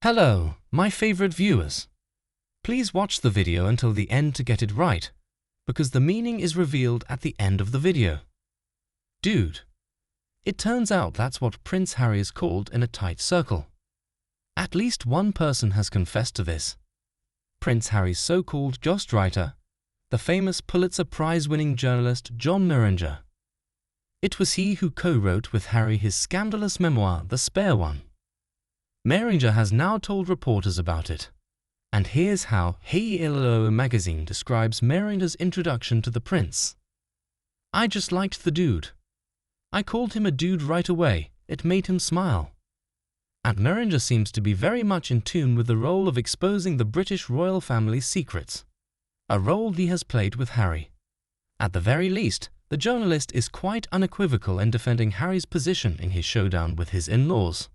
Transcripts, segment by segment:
Hello, my favorite viewers. Please watch the video until the end to get it right, because the meaning is revealed at the end of the video. Dude. It turns out that's what Prince Harry is called in a tight circle. At least one person has confessed to this. Prince Harry's so-called ghostwriter, the famous Pulitzer Prize-winning journalist John Meringer. It was he who co-wrote with Harry his scandalous memoir, The Spare One. Meringer has now told reporters about it. And here's how Hey LLO magazine describes Meringer's introduction to the prince. I just liked the dude. I called him a dude right away. It made him smile. And Meringer seems to be very much in tune with the role of exposing the British royal family's secrets, a role he has played with Harry. At the very least, the journalist is quite unequivocal in defending Harry's position in his showdown with his in-laws.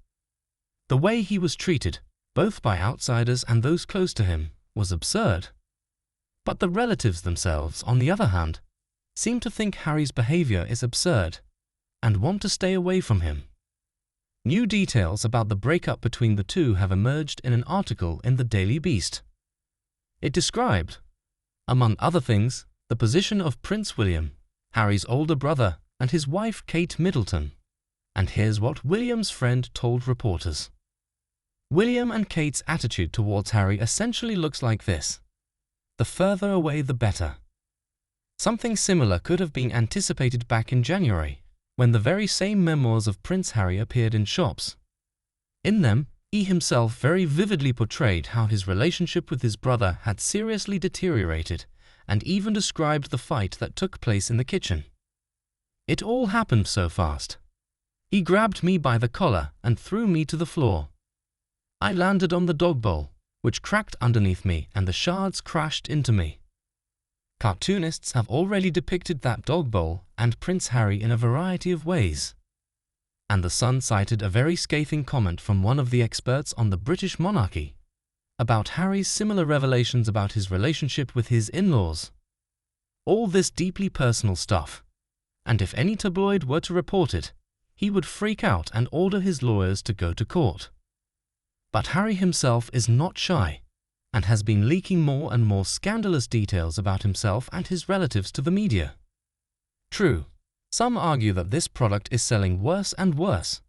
The way he was treated, both by outsiders and those close to him, was absurd. But the relatives themselves, on the other hand, seem to think Harry's behavior is absurd and want to stay away from him. New details about the breakup between the two have emerged in an article in the Daily Beast. It described, among other things, the position of Prince William, Harry's older brother, and his wife Kate Middleton. And here's what William's friend told reporters. William and Kate's attitude towards Harry essentially looks like this: the further away the better. Something similar could have been anticipated back in January, when the very same memoirs of Prince Harry appeared in shops. In them, he himself very vividly portrayed how his relationship with his brother had seriously deteriorated, and even described the fight that took place in the kitchen. It all happened so fast. He grabbed me by the collar and threw me to the floor. I landed on the dog bowl, which cracked underneath me, and the shards crashed into me. Cartoonists have already depicted that dog bowl and Prince Harry in a variety of ways. And The Sun cited a very scathing comment from one of the experts on the British monarchy about Harry's similar revelations about his relationship with his in-laws. All this deeply personal stuff, and if any tabloid were to report it, he would freak out and order his lawyers to go to court. But Harry himself is not shy, and has been leaking more and more scandalous details about himself and his relatives to the media. True, some argue that this product is selling worse and worse,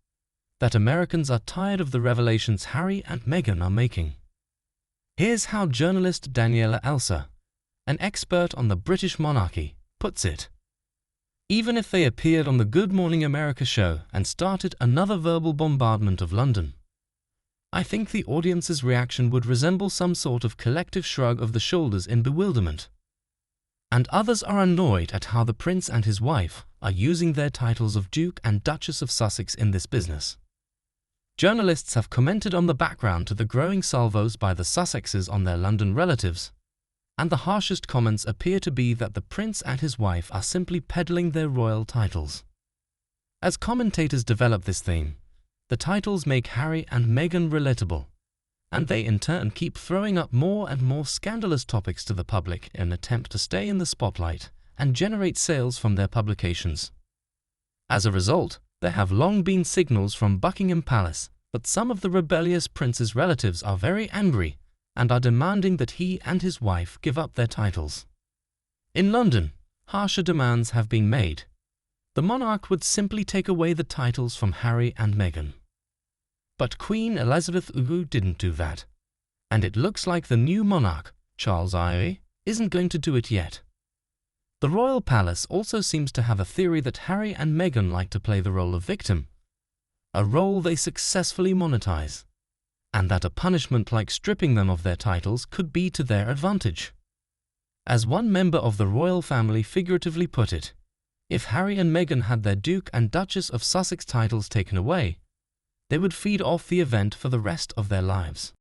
that Americans are tired of the revelations Harry and Meghan are making. Here's how journalist Daniela Elsa, an expert on the British monarchy, puts it. Even if they appeared on the Good Morning America show and started another verbal bombardment of London, I think the audience's reaction would resemble some sort of collective shrug of the shoulders in bewilderment. And others are annoyed at how the prince and his wife are using their titles of Duke and Duchess of Sussex in this business. Journalists have commented on the background to the growing salvos by the Sussexes on their London relatives, and the harshest comments appear to be that the prince and his wife are simply peddling their royal titles. As commentators develop this theme, the titles make Harry and Meghan relatable, and they in turn keep throwing up more and more scandalous topics to the public in an attempt to stay in the spotlight and generate sales from their publications. As a result, there have long been signals from Buckingham Palace that some of the rebellious prince's relatives are very angry and are demanding that he and his wife give up their titles. In London, harsher demands have been made. The monarch would simply take away the titles from Harry and Meghan. But Queen Elizabeth II didn't do that, and it looks like the new monarch, Charles I, isn't going to do it yet. The royal palace also seems to have a theory that Harry and Meghan like to play the role of victim, a role they successfully monetize, and that a punishment like stripping them of their titles could be to their advantage. As one member of the royal family figuratively put it, if Harry and Meghan had their Duke and Duchess of Sussex titles taken away, they would feed off the event for the rest of their lives.